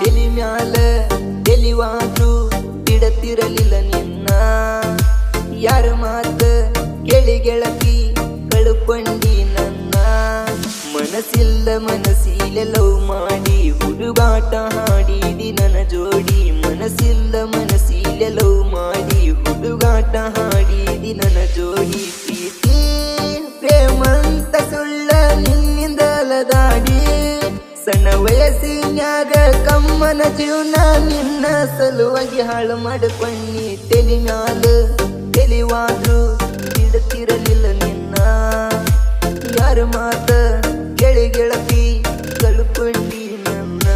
ತಲಿ ಮ್ಯಾಲ ತೆಲಿವಾದ್ರು ಬಿಡತಿರಲಿಲ್ಲ ನಿನ್ನ ಯಾರ ಮಾತ ಕೇಳಿ ಗೆಳತಿ ಕಳ್ಕೊಂಡಿ ನನ್ನ ಮನಸ್ಸಿಲ್ಲ ಮನಸ್ಸಿಲೆ ಲವ್ ಮಾಡಿ ಹುಡುಗಾಟ ಹಾಡಿದಿ ನನ್ನ ಜೋಡಿ ಮನಸ್ಸಿಲ್ಲ ಮನಸ್ಸಿಲೆ ಲವ್ ಮಾಡಿ ಹುಡುಗಾಟ ಹಾಡಿದಿ ನನ್ನ ಜೋಡಿ ಪ್ರೀತಿ ಪ್ರೇಮಂತ ಸುಳ್ಳ ನಿನ್ನಿಂದ ಅಲದಾಡಿ ಸಣ್ಣ ವಯಸ್ಸಿನ್ಯಾಗ ಕಮ್ಮನ ಜೀವನ ನಿನ್ನ ಸಲುವಾಗಿ ಹಾಳು ಮಾಡ್ಕೊಂಡಿ ತಲಿ ಮ್ಯಾಲ ತೆಲಿವಾದ್ರು ಬಿಡತಿರಲಿಲ್ಲ ನಿನ್ನ ಯಾರ ಮಾತ ಕೇಳಿ ಗೆಳತಿ ಕಳ್ಕೊಂಡಿ ನನ್ನ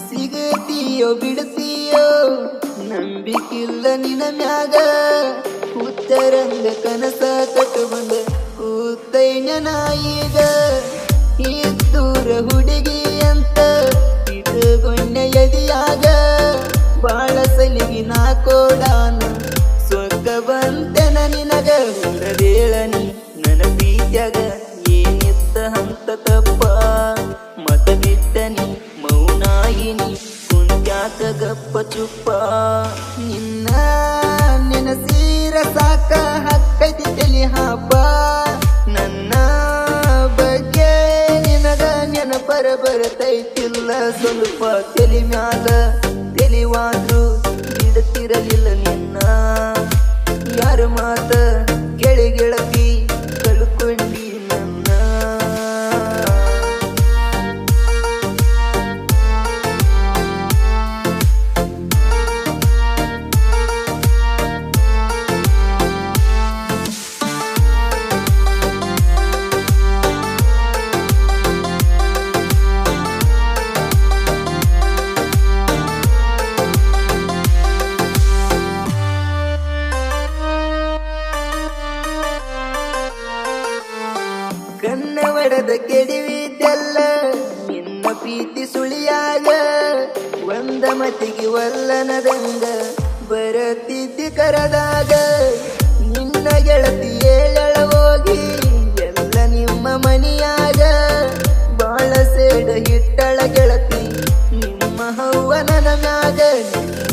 ಸಿಗತೀಯೋ ಬಿಡ್ತೀಯೋ ನಂಬಿಕಿಲ್ಲ ನಿನ ಮ್ಯಾಗ ಉತ್ತರಂಗ ಕನಸ ಕಟ್ಟುಕೊಂಡ ಕೂತೈನ ನಾಯಿಗ ಇದ್ದೂರ ಹುಡುಗಿ ಅಂತ ಇಟ್ಟುಕೊಂಡ ಎದಿಯಾಗ ಬಾಳ ಸಲಿಗಿ ನಾ ಕೋಡಾನ ಸ್ವರ್ಗ ಬಂತೆನ ನಿನಗ ಹುಡದೇಳನಿ ನನ್ನ ಪ್ರೀತ್ಯಾಗ ಏನಿತ್ತ ಹಂತ ತಪ್ಪ ಮತ ಬಿಟ್ಟನಿ ಮೌನಾಯಿನಿ ಕುಂತ್ಯಾಕ ಗಪ್ಪ ಚುಪ್ಪ ನಿನ್ನ ನೆನಸೀರ ಸಾಕ ಹಕ್ಕೈತಿ ತಲಿ ಹಾಪ ನನ್ನ ಬಗ್ಗೆ ನಿನಗ ನೆನಪರ ಬರತೈತಿಲ್ಲ ಸ್ವಲ್ಪ ತಲಿ ಮ್ಯಾಲ ತೆಲಿವಾದ್ರು ಬಿಡತಿರಲಿಲ್ಲ ನಿನ್ನ ಯಾರ ಮಾತ ಕೇಳಿ ಗೆಳತಿ ಕಳ್ಕೊಂಡಿ ನನ್ನ ಕಣ್ಣ ಒಡೆದ ಕೆಡವಿದ್ದೆಲ್ಲ ನಿನ್ನ ಪ್ರೀತಿ ಸುಳಿಯಾಗ ಒಂದ ಮತಿಗೆ ಒಲ್ಲನದಂಗ ಬರತಿದ್ದಿ ಕರದಾಗ ನಿನ್ನ ಗೆಳತಿ ಏಳಳ ಹೋಗಿ ಎಲ್ಲ ನಿಮ್ಮ ಮನಿಯಾಗ ಬಾಳ ಸೇಡ ಹಿಟ್ಟಳ ಗೆಳತಿ ನಿಮ್ಮ ಹವ್ವ ನನ್ನ ಮ್ಯಾಗ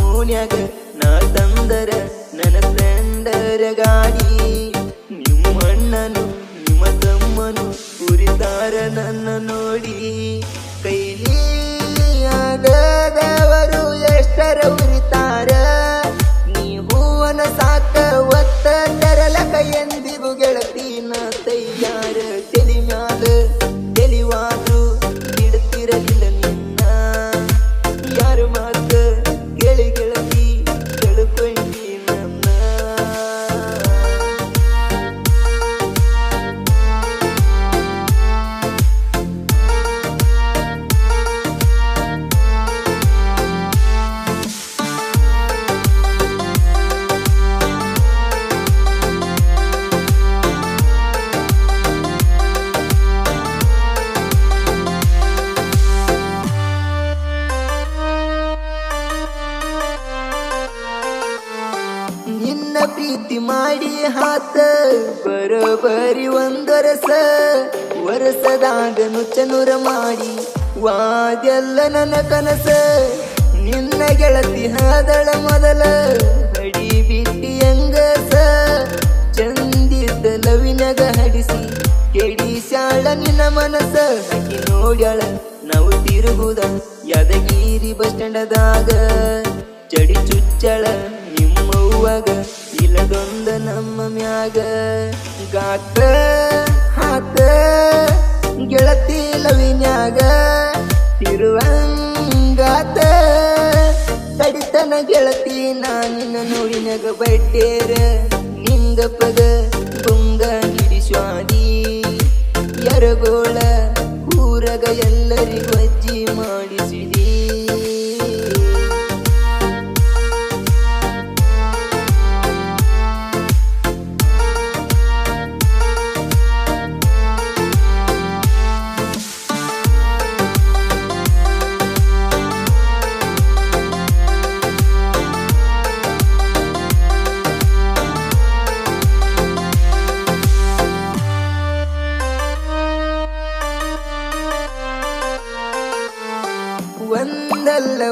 ಮೂನ್ಯಾಗ ನಾ ತಂದರ ನನ್ನ ಫ್ರೆಂಡರ ಗಾಡಿ ನಿಮ್ಮಣ್ಣನು ನಿಮ್ಮ ತಮ್ಮನು ಉರಿತಾರ ನನ್ನ ನೋಡಿ ಕೈಲಿ ಆಗದವರು ಎಷ್ಟರ ಉರಿತಾರ ನೀ ಹೂವನ ಸಾಕ ಒತ್ತ ತರಲಕ ಎಂದಿಗೂ ಗೆಳತಿನ ತಯ್ಯಾರ ತಲಿ ಮ್ಯಾಲ ತೆಲಿವಾದ್ರು ಬಿಡ್ತಿರಲಿಲ್ಲ ನಿನ್ನ ಯಾರ ಮಾತ ಕೇಳಿ ಗೆಳತಿ ಕಳ್ಕೊಂಡಿ ನನ್ನ ನಿನ್ನ ಪ್ರೀತಿ ಮಾಡಿ ಹಾತ ಬರೋಬರಿ ವರ್ಷದಾಗ ನುಚ್ಚನೂರ ಮಾಡಿ ವಾದೆಲ್ಲ ನನ್ನ ಕನಸ ನಿನ್ನ ಗೆಳತಿ ಹಾದಳ ಮೊದಲ ಹಡಿ ಬಿಟ್ಟಿ ಹೆಂಗಸ ಚಂದಿದ್ದ ಲವಿನಗ ಹಡಿಸಿ ಕೆಡಿಸ್ಯಾಳ ನಿನ್ನ ಮನಸ ಹಕ್ಕಿ ನೋಡ್ಯಾಳ ನಾವು ತಿರುಗುದ ಯಾದಗಿರಿ ಬಸ್ ಸ್ಟ್ಯಾಂಡದಾಗ ಚಡಿ ಚುಚ್ಚಳ ನಿಮ್ಮವ್ವಾಗ ಇಲ್ಲದೊಂದ ನಮ್ಮ ಮ್ಯಾಗ ಗಾತ ಹಾತ ಗೆಳತಿ ಲವಿನ್ಯಾಗ ತಿರುವಂಗಾತ ಕಡಿತನ ಗೆಳತಿ ನಾನಿನ ನೋಡಿನಾಗ ಬಡ್ಡೇರ ನಿಂಗಪ್ಪಗ ಬುಂಗ ಹಿಡಿಸ್ವಾದಿ ಯರಗೋಳ ಊರಗ ಎಲ್ಲರಿಗೂ ಅಜ್ಜಿ ಮಾಡಿಸಿದಿ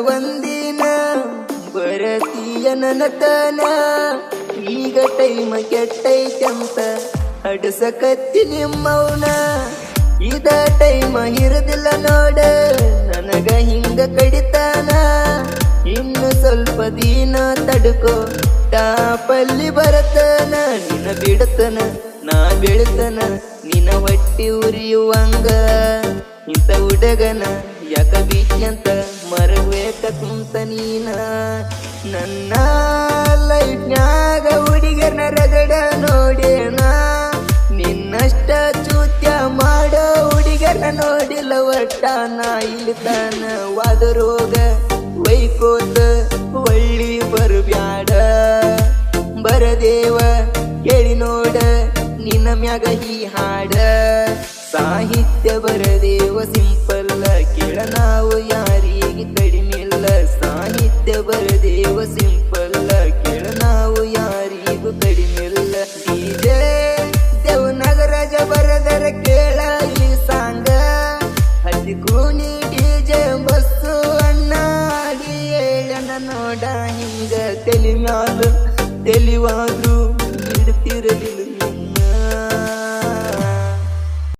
ಒಂದಿನ ಬರತೀಯ ನನ್ನತನ ಈಗ ಟೈಮ ಕೆಟ್ಟೈತಂತ ಅಡಸಕತ್ತಿ ನಿಮ್ಮವನ ಇದ ಟೈಮ ಇರದಿಲ್ಲ ನೋಡ ನನಗ ಹಿಂಗ ಕಡಿತಾನ ಇನ್ನು ಸ್ವಲ್ಪ ದಿನ ತಡ್ಕೋ ಟಾಪಲ್ಲಿ ಬರತನ ನಿನ್ನ ಬಿಡತನ ನಾ ಬೆಳತನ ನಿನ್ನ ಹೊಟ್ಟಿ ಉರಿಯುವಂಗ ಇಂಥ ಹುಡುಗನ ಯಾಕ ಬೀಚಂತ ಮರಬೇಕ ಕುಂತ ನೀನ ನನ್ನ ಲೈಫ್ನ್ಯಾಗ ಹುಡುಗನ ರಗಡ ನೋಡೇನ ನಿನ್ನಷ್ಟ ಚೂತ್ಯ ಮಾಡೋ ಹುಡುಗನ ನೋಡಿಲ್ಲ ಒಟ್ಟ ನಾ ಇಲ್ತಾನ ವಾದ ರೋಗ ವೈಕೋತ ಒಳ್ಳಿ ಬರಬ್ಯಾಡ ಬರದೇವ ಕೇಳಿ ನೋಡ ನಿನ್ನ ಮ್ಯಾಗ ಈ ಹಾಡ ಸಾಹಿತ್ಯ ಬರದೇವ ಸಿಂಪಲ್ಲ ಕೇಳ ನಾವು ಯಾರಿಗೆ ಕಡಿಮಿಲ್ಲ ಸಾಹಿತ್ಯ ಬರದೇವ ಸಿಂಪಲ್ಲ ಕೇಳ ನಾವು ಯಾರಿಗೂ ಕಡಿಮಿಲ್ಲ ಡಿಜೆ ದೇವನಗರಾಜ ಬರದರ ಕೇಳ ಈ ಸಾಂಗ ಹತ್ತಿ ಕೂನಿ ಡಿಜೆ ಬಸ್ಸು ಅಣ್ಣಾಡಿ ಹೇಳನ ನೋಡ ಹಿಂಗ ತಲೆ ಮ್ಯಾಲ ತಿಳಿವಾದ್ರು ಬಿಡ್ತಿರಲಿಲ್ಲ